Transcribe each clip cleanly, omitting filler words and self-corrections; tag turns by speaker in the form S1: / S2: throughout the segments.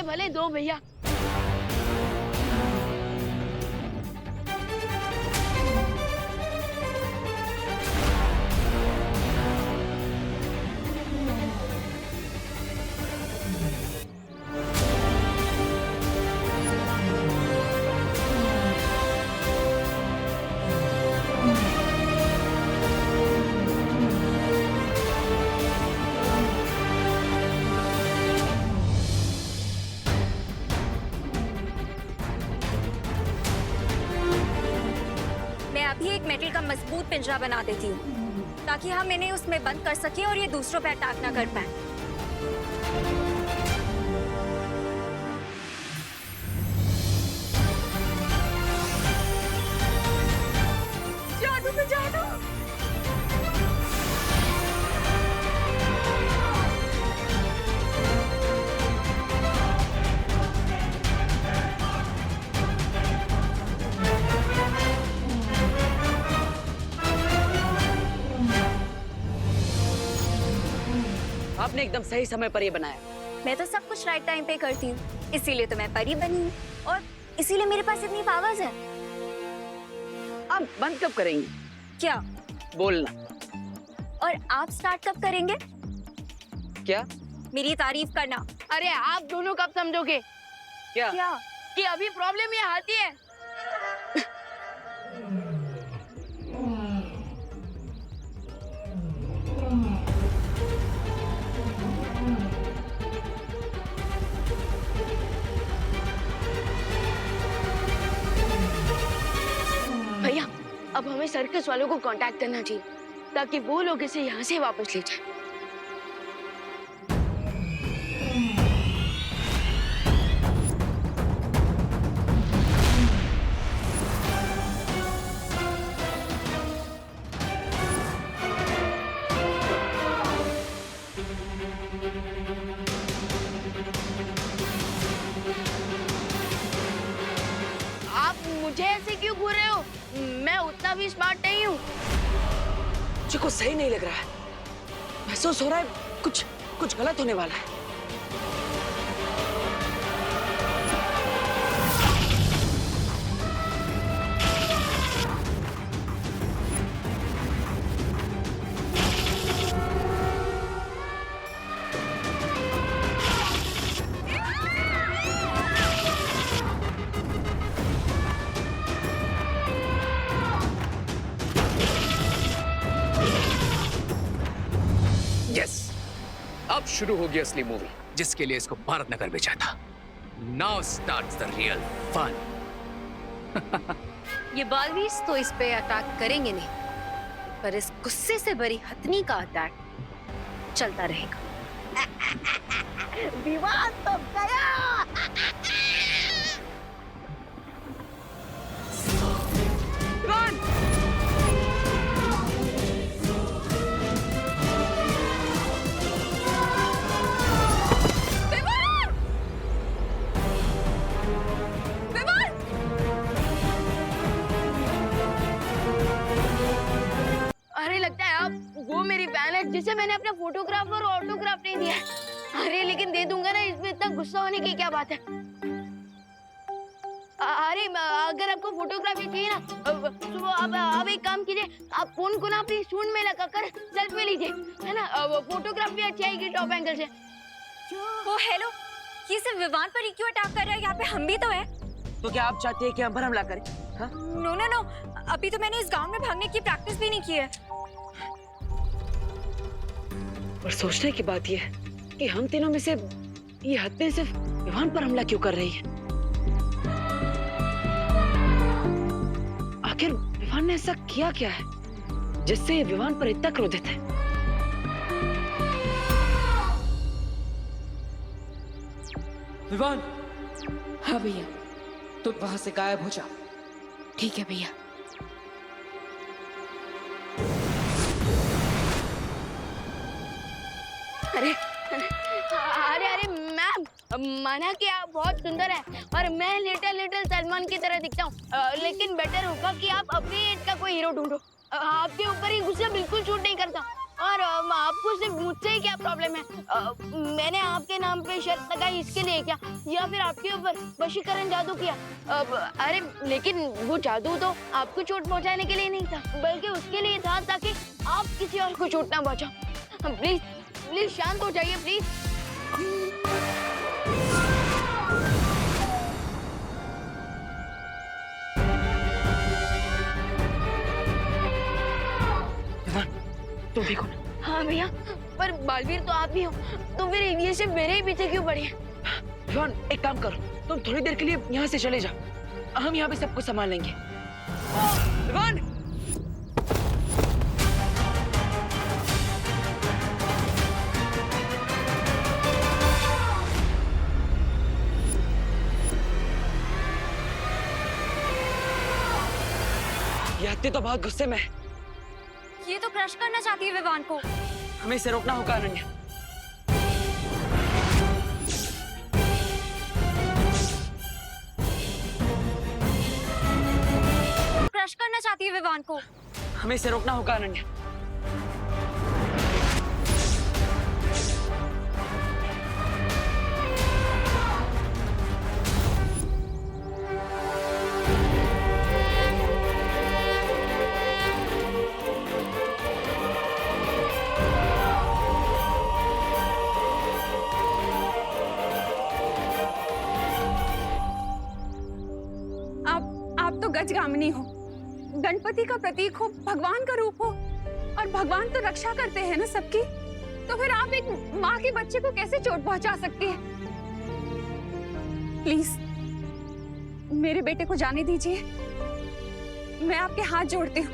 S1: पैसे भले दो भैया।
S2: अभी एक मेटल का मजबूत पिंजरा बना देती हूँ ताकि हम इन्हें उसमें बंद कर सकें और ये दूसरों पे अटैक ना कर पाए। जादू पे जादू।
S1: आपने एकदम सही समय पर ये बनाया।
S2: मैं तो सब कुछ राइट टाइम पे करती हूँ, इसीलिए तो मैं परी बनी हूँ और इसीलिए मेरे पास इतनी पावर्स है।
S1: आप बंद कब करेंगी?
S2: क्या
S1: बोलना।
S2: और आप स्टार्ट कब करेंगे?
S1: क्या?
S2: मेरी तारीफ करना।
S1: अरे आप दोनों कब समझोगे? क्या?
S2: क्या?
S1: कि अभी प्रॉब्लम ये आती है। भैया अब हमें सर्कस वालों को कांटेक्ट करना चाहिए ताकि वो लोग इसे यहाँ से वापस ले जाएं। आप मुझे ऐसे क्यों घूर रहे हो? मैं उतना भी स्मार्ट नहीं हूँ।
S3: मुझे कुछ सही नहीं लग रहा है। महसूस हो रहा है कुछ गलत होने वाला है।
S4: अब शुरू होगी असली मूवी जिसके लिए इसको भारत नगर भेजा था। Now starts the real fun.
S5: ये बालवीस तो इस पे अटैक करेंगे नहीं, पर इस गुस्से से भरी हथनी का अटैक चलता रहेगा।
S1: विवाद तो गया। अरे लगता है आप वो मेरी फैन है जिसे मैंने अपना फोटोग्राफ और ऑटोग्राफ नहीं दिया है। अरे लेकिन दे दूंगा ना, इसमें इतना गुस्सा होने की क्या बात है? अरे अगर आपको फोटोग्राफी चाहिए ना तो आप एक काम कीजिए, आप फोन को ना अपनी सूंड में लगाकर सेल्फी लीजिए, है ना? फोटोग्राफी अच्छी आएगी टॉप एंगल से।
S2: ओ हेलो, ये सिर्फ विवान पर ही क्यों अटैक कर रहा है? यहाँ पे हम भी तो है।
S3: तो क्या आप चाहती है कि हम पर हमला करें? हाँ?
S2: नो नो नो, अभी तो मैंने इस गांव में भागने की प्रैक्टिस भी नहीं की है।
S3: और सोचने की बात यह है कि हम तीनों में से ये हत्या सिर्फ विवान पर हमला क्यों कर रही है? आखिर विवान ने ऐसा किया क्या है जिससे ये विवान पर इतना क्रोधित है?
S6: विवान। हाँ भैया, तुम वहां से गायब हो जाओ।
S5: ठीक है भैया।
S1: अरे अरे अरे मैम, माना कि आप बहुत सुंदर हैं और मैं लिटिल सलमान की तरह दिखता हूँ, लेकिन बेटर होगा कि आप अपनी एज का कोई हीरो ढूंढो। आपके ऊपर ही गुस्सा बिल्कुल शूट नहीं करता और आपको सिर्फ मुझसे ही क्या प्रॉब्लम है? मैंने आपके नाम पे शर्त लगाई इसके लिए क्या, या फिर आपके ऊपर वशीकरण जादू किया? अरे लेकिन वो जादू तो आपको चोट पहुंचाने के लिए नहीं था, बल्कि उसके लिए था ताकि आप किसी और को चोट ना पहुंचाओ। प्लीज प्लीज शांत हो जाइए प्लीज।
S3: तुम देखो ना।
S1: हाँ भैया, पर बालवीर तो आप भी हो, तो फिर ये सिर्फ मेरे ही पीछे क्यों पड़े हैं?
S3: विवान, एक काम करो, तुम थोड़ी देर के लिए यहाँ से चले जाओ, हम यहाँ पे सब कुछ संभाल लेंगे। विवान! ये हत्या तो बहुत गुस्से में है।
S2: ये तो क्रश करना चाहती है विवान को।
S3: हमें इसे रोकना होगा अनन्या।
S2: क्रश करना चाहती है विवान को।
S3: हमें इसे रोकना होगा अनन्या।
S7: आप तो गजगामिनी हो, गणपति का प्रतीक हो, भगवान का रूप हो, और भगवान तो रक्षा करते हैं ना सबकी। तो फिर आप एक माँ के बच्चे को कैसे चोट पहुंचा सकती है? प्लीज मेरे बेटे को जाने दीजिए, मैं आपके हाथ जोड़ती हूँ।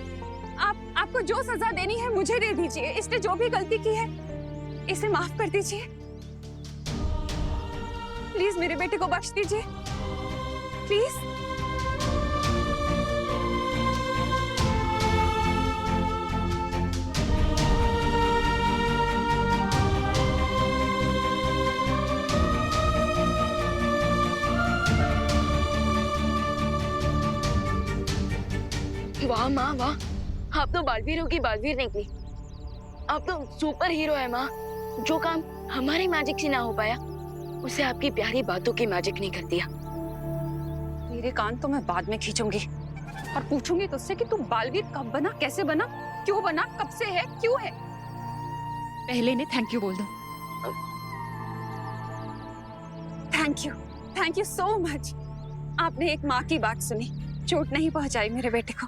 S7: आपको जो सजा देनी है मुझे दे दीजिए। इसने जो भी गलती की है इसे माफ कर दीजिए। प्लीज मेरे बेटे को बख्श दीजिए, प्लीज।
S1: वाह माँ वाह, आप तो बालवीरों की बालवीर निकली। आप तो सुपर हीरो है माँ। जो काम हमारी मैजिक से ना हो पाया, उसे आपकी प्यारी बातों की मैजिक ने कर दिया।
S7: मेरे कान तो मैं बाद में खींचूंगी और पूछूंगी तुझसे कि तू बालवीर कब बना, कैसे बना, क्यों बना, कब से है, क्यों है।
S5: पहले ने थैंक यू बोल दो।
S7: Thank you so much. आपने एक माँ की बात सुनी, चोट नहीं पहुंचाई मेरे बेटे को।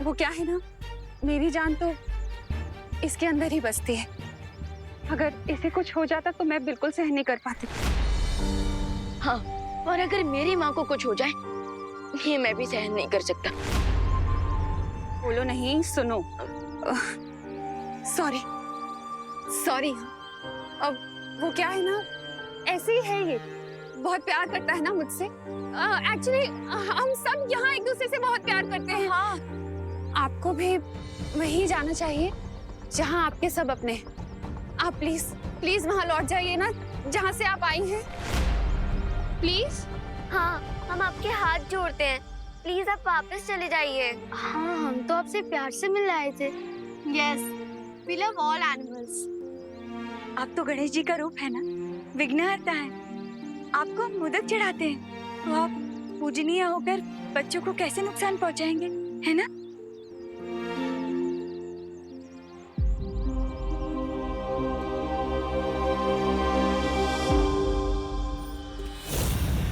S7: वो क्या है ना, मेरी जान तो इसके अंदर ही बसती है। अगर इसे कुछ हो जाता तो मैं बिल्कुल सहन नहीं कर पाती।
S1: हाँ, और अगर मेरी माँ को कुछ हो जाए, ये मैं भी सहन नहीं कर सकता।
S7: बोलो नहीं, सुनो। सॉरी। अब वो क्या है ना, ऐसे ही है, ये बहुत प्यार करता है ना मुझसे। एक्चुअली हम सब यहाँ एक दूसरे से बहुत प्यार करते हैं। हाँ, आपको भी वहीं जाना चाहिए जहाँ आपके सब अपने हैं। आप प्लीज वहाँ लौट जाइए ना, जहाँ से आप आई हैं। प्लीज।
S2: हाँ, हम आपके हाथ जोड़ते हैं, प्लीज आप वापस चले जाइए।
S1: हाँ, हम तो आपसे प्यार से मिल आए थे।
S2: Yes, we love all animals.
S8: आप तो गणेश जी का रूप है ना, विघ्नहर्ता है। आपको हम मोदक चढ़ाते हैं, तो आप पूजनीय होकर बच्चों को कैसे नुकसान पहुंचाएंगे, है ना?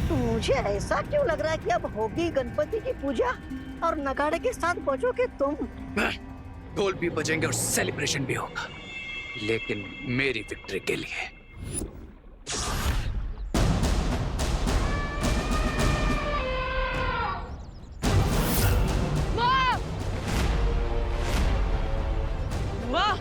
S9: तो मुझे ऐसा क्यों लग रहा है कि अब होगी गणपति की पूजा और नगाड़े के साथ बजोगे तुम।
S4: ढोल भी बजेंगे और सेलिब्रेशन भी होगा, लेकिन मेरी विक्ट्री के लिए।
S3: वाह!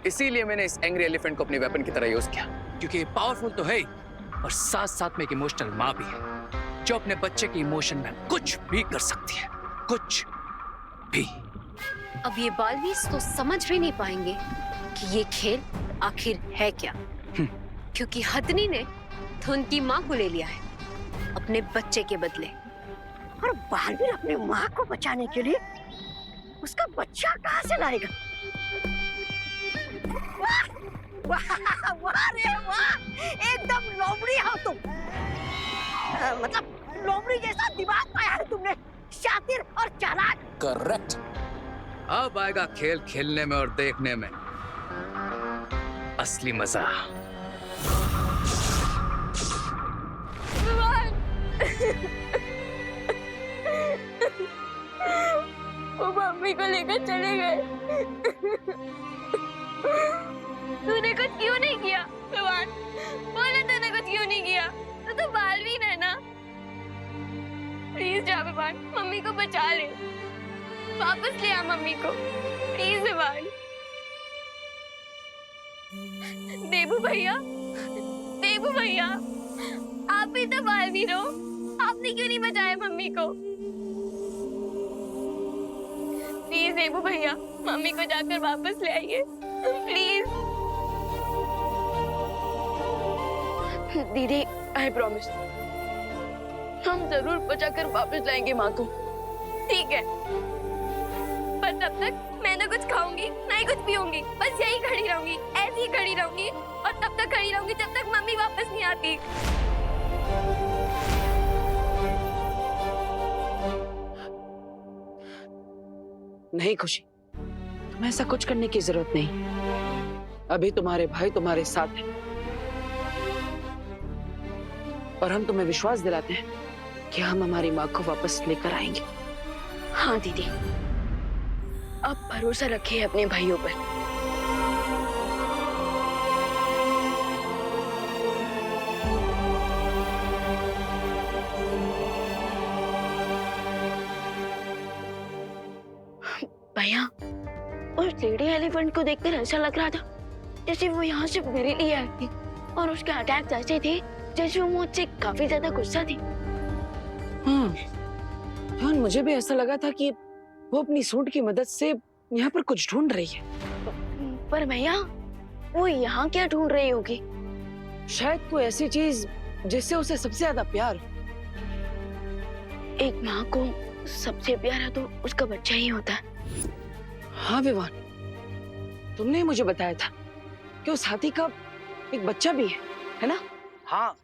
S4: इसीलिए मैंने इस एंग्री एलिफेंट को अपने वेपन की तरह यूज किया, क्योंकि ये पावरफुल तो है ही, और साथ साथ में एक इमोशनल माँ भी है, जो अपने बच्चे के इमोशन में कुछ भी कर सकती है, कुछ भी।
S5: अब ये बालवीर तो समझ भी नहीं पाएंगे कि ये खेल आखिर है क्या, क्योंकि हथनी ने तो उनकी माँ को ले लिया है अपने बच्चे के बदले।
S9: और बालवीर अपनी माँ को बचाने के लिए उसका बच्चा कहाँ से लाएगा? वाह वाह वाह रे वाह, एकदम लोमड़ी हो तुम। मतलब लोमड़ी जैसा दिमाग पाया है तुमने, शातिर और चालाक।
S4: करेक्ट। अब आएगा खेल खेलने में और देखने में असली मजा।
S1: वो मम्मी को लेकर चले गए। तूने कुछ क्यों नहीं किया विवान? बोला तूने कुछ क्यों नहीं किया? तो बालवीर है ना। प्लीज जा विवान, मम्मी को बचा ले, वापस ले आ मम्मी को प्लीज विवान। देबू भैया, देबू भैया, आप भी तो बालवीर हो, आपने क्यों नहीं बचाया मम्मी को? प्लीज देबू भैया, मम्मी को जाकर वापस ले आइए प्लीज। दीदी आई प्रॉमिस, हम जरूर बचाकर वापस लाएंगे माँ को, ठीक है? पर तब तक मैं ना कुछ खाऊंगी ना ही कुछ पीऊंगी, बस यही खड़ी रहूंगी, ऐसी ही खड़ी रहूंगी और तब तक खड़ी रहूंगी जब तक मम्मी वापस नहीं आती।
S3: नहीं खुशी, तुम्हें ऐसा कुछ करने की जरूरत नहीं। अभी तुम्हारे भाई तुम्हारे साथ हैं और हम तुम्हें विश्वास दिलाते हैं कि हम हमारी माँ को वापस लेकर आएंगे।
S1: हाँ दीदी, आप भरोसा रखिए अपने भाइयों पर। भैया, उस लेडी एलिफेंट को देखकर ऐसा लग रहा था जैसे वो यहाँ से मेरे लिए आई थी, और उसके अटैक्स ऐसे थे जैसे वो मुझसे काफी ज्यादा गुस्सा थी।
S3: जान, मुझे भी ऐसा लगा था कि वो अपनी सूंड की मदद से यहाँ पर कुछ ढूंढ रही है।
S1: पर भैया, वो यहाँ क्या ढूंढ रही होगी?
S3: शायद कोई ऐसी चीज जिससे उसे सबसे ज्यादा प्यार।
S1: एक माँ को सबसे प्यारा तो उसका बच्चा ही होता है।
S3: हाँ विवान, तुमने मुझे बताया था कि उस हाथी का एक बच्चा भी है ना?
S10: हाँ,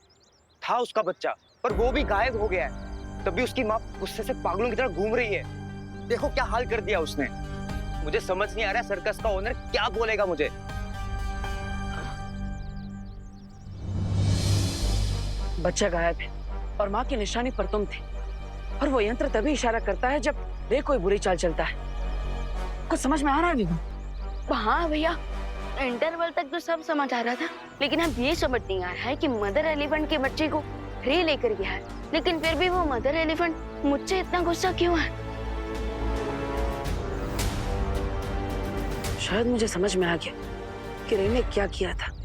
S10: था उसका बच्चा, पर वो भी गायब हो गया है। तभी उसकी माँ गुस्से से पागलों की तरह घूम रही है। देखो क्या हाल कर दिया उसने। मुझे समझ नहीं आ रहा सर्कस का ओनर क्या बोलेगा मुझे।
S3: बच्चा गायब है और माँ की निशानी पर तुम थे, और वो यंत्र तभी इशारा करता है जब रे कोई बुरी चाल चलता है। कुछ समझ में आ रहा है विवान?
S1: हाँ भैया, इंटरवल तक तो सब समझ आ रहा था, लेकिन अब ये समझ नहीं आ रहा है कि मदर एलिफेंट के बच्चे को रे लेकर गया है, लेकिन फिर भी वो मदर एलिफेंट मुझसे इतना गुस्सा क्यों है?
S3: शायद मुझे समझ में आ गया कि रे ने क्या किया था।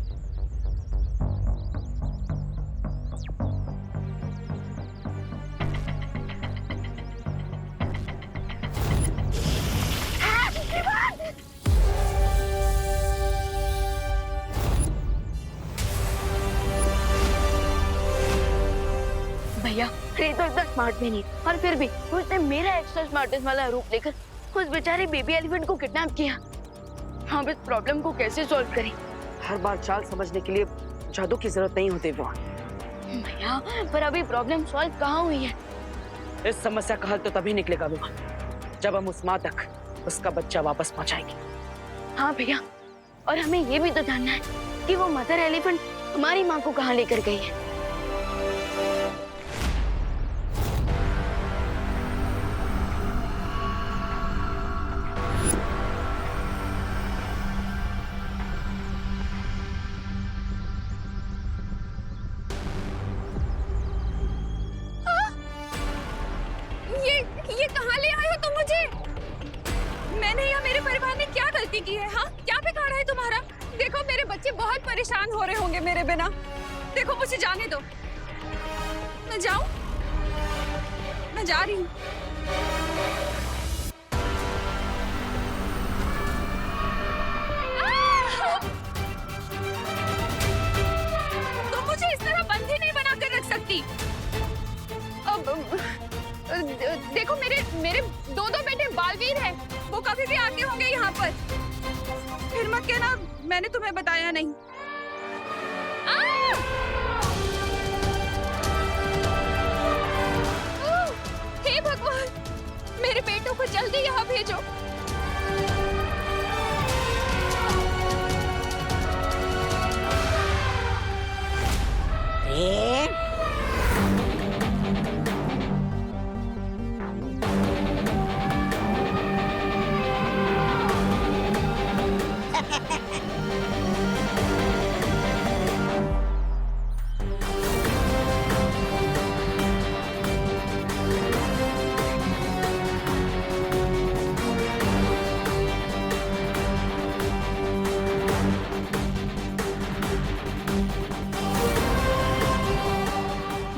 S1: भैया, रे तो इतना स्मार्ट भी नहीं, और फिर भी उसने मेरा एक्स्ट्रा स्मार्टेस्ट वाला रूप लेकर उस बेचारे बेबी एलिफेंट को किडनैप किया। हम इस प्रॉब्लम को कैसे सॉल्व करें?
S3: हर बार चाल समझने के लिए जादू की जरूरत नहीं होती विवान।
S1: भैया, पर अभी प्रॉब्लम सॉल्व कहाँ हुई है?
S3: इस समस्या का हल तो तभी निकलेगा विवान, जब हम उस माँ तक उसका बच्चा वापस पहुँचाएंगे।
S1: हाँ भैया, और हमें ये भी तो जानना है कि वो मदर एलिफेंट हमारी माँ को कहाँ लेकर गई है।
S7: ये कहाँ ले आए हो तुम मुझे? मैंने या मेरे परिवार ने क्या गलती की है? हाँ, क्या बिगाड़ा है तुम्हारा? देखो मेरे बच्चे बहुत परेशान हो रहे होंगे मेरे बिना। देखो मुझे जाने दो। मैं जाऊं? मैं जा रही हूँ। अभी भी आते होंगे यहाँ पर। फिर मत कहना मैंने तुम्हें बताया नहीं। हे भगवान, मेरे बेटों को जल्दी यहाँ भेजो।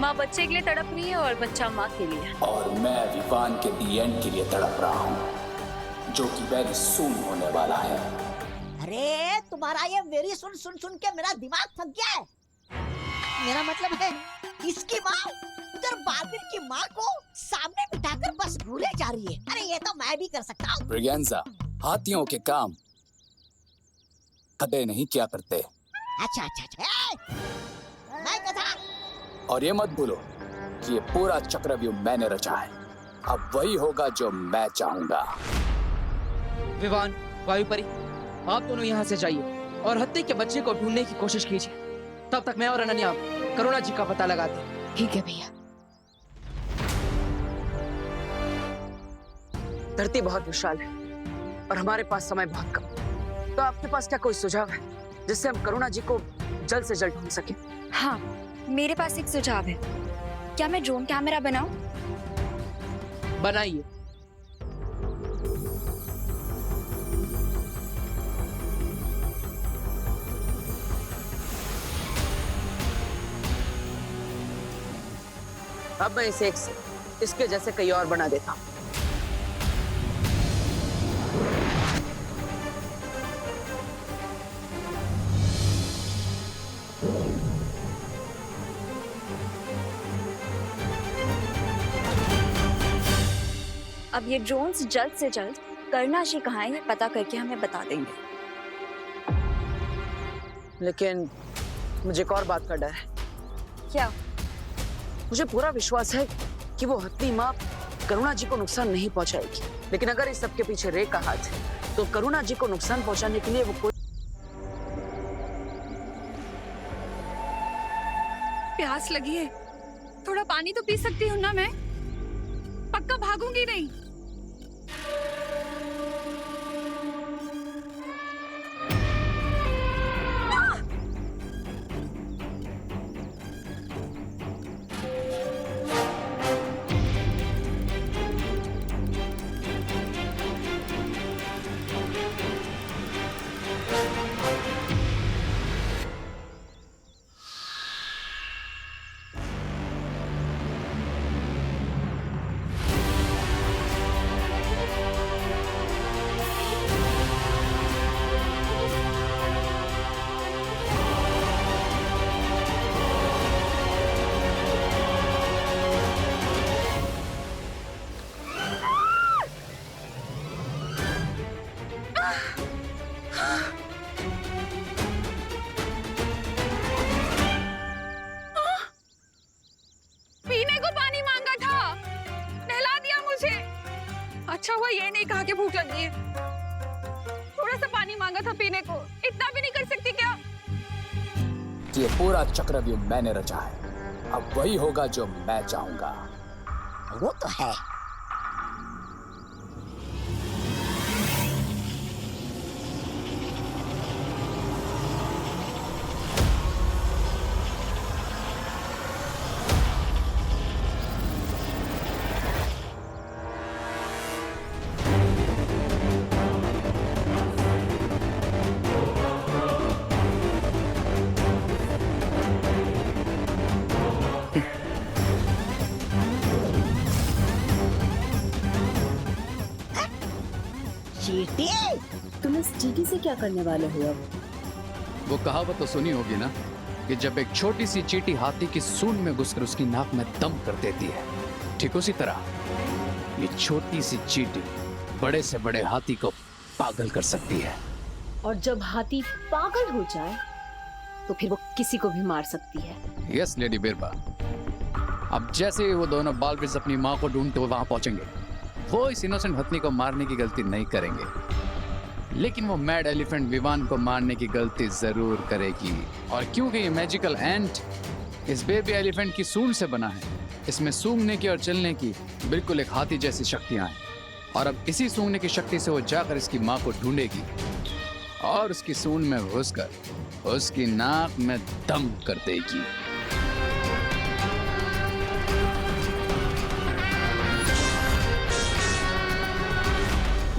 S2: माँ बच्चे के लिए तड़प रही है और बच्चा माँ के लिए।
S11: और मैं विवान के दी एंड के लिए तड़प रहा हूँ, जो कि वेरी सून होने वाला है।
S9: अरे तुम्हारा ये वेरी सुन सुन सुन के मेरा दिमाग थक गया है। मेरा मतलब है इसकी माँ उधर बाबिर की माँ को सामने बिठाकर बस भूले जा रही है। अरे ये तो मैं भी कर सकता हूँ।
S11: ब्रिगेंजा, हाथियों के काम कदे नहीं क्या करते।
S9: अच्छा अच्छा अच्छा। मैं कथा।
S11: और ये मत भूलो कि ये पूरा चक्रव्यूह मैंने रचा है। अब वही होगा जो मैं चाहूंगा।
S6: विवान, वायुपरी, आप दोनों यहाँ से जाइए और हत्ती के बच्चे को ढूंढने की कोशिश कीजिए। तब तक मैं और अनन्या करुणा जी का पता लगाते हैं।
S1: ठीक है भैया।
S3: धरती बहुत विशाल है और हमारे पास समय बहुत कम। तो आपके पास क्या कोई सुझाव है जिससे हम करुणा जी को जल्द से जल्द ढूंढ सके?
S7: हाँ, मेरे पास एक सुझाव है। क्या मैं ड्रोन कैमरा बनाऊं?
S6: बनाइए।
S3: अब मैं इसे इसके जैसे कहीं और बना देता हूँ।
S7: अब ये ड्रोन्स जल्द से जल्द करुणा जी कहाँ है ये पता करके हमें बता देंगे।
S3: लेकिन मुझे एक और बात का डर है।
S7: क्या?
S3: मुझे पूरा विश्वास है कि वो हत्ती माँ करुणा जी को नुकसान नहीं पहुंचाएगी। लेकिन अगर इस सब के पीछे रे का हाथ है तो करुणा जी को नुकसान पहुंचाने के लिए वो कोई।
S7: प्यास लगी है, थोड़ा पानी तो पी सकती हूँ ना मैं? पक्का भागूंगी नहीं। अच्छा हुआ ये नहीं कहा कि भूख लगी है। थोड़ा सा पानी मांगा था पीने को, इतना भी नहीं कर सकती क्या?
S11: ये पूरा चक्रव्यूह मैंने रचा है। अब वही होगा जो मैं चाहूंगा।
S9: वो तो है। चींटी?
S5: तुम इस चींटी से क्या करने वाले हो अब?
S4: वो कहावत तो सुनी होगी ना कि जब एक छोटी सी चींटी हाथी की सूंड में घुसकर उसकी नाक में दम कर देती है, ठीक उसी तरह ये छोटी सी चींटी
S11: बड़े से बड़े हाथी को पागल कर सकती है।
S12: और जब हाथी पागल हो जाए तो फिर वो किसी को भी मार सकती है।
S11: यस लेडी बिरबा। अब जैसे ही वो दोनों बालब्रिज अपनी माँ को ढूंढते हुए वहां पहुंचेंगे, वो इस इनोसेंट हथनी को मारने की गलती नहीं करेंगे, लेकिन वो मैड एलिफेंट विवान को मारने की गलती जरूर करेगी। और क्योंकि ये मैजिकल एंट इस बेबी एलिफेंट की सूंड से बना है, इसमें सूंघने की और चलने की बिल्कुल एक हाथी जैसी शक्तियां हैं। और अब इसी सूंघने की शक्ति से वो जाकर इसकी माँ को ढूंढेगी और उसकी सूंड में घुसकर उसकी नाक में दम कर देगी।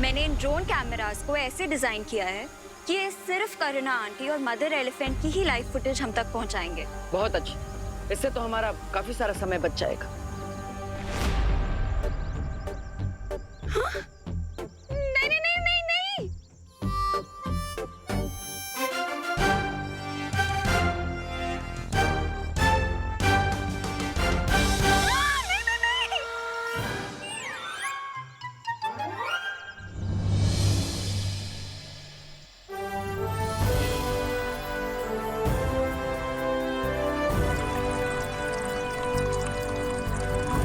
S2: मैंने इन ड्रोन कैमरास को ऐसे डिजाइन किया है कि ये सिर्फ करुणा आंटी और मदर एलिफेंट की ही लाइव फुटेज हम तक पहुंचाएंगे।
S3: बहुत अच्छी, इससे तो हमारा काफी सारा समय बच जाएगा।
S2: हाँ?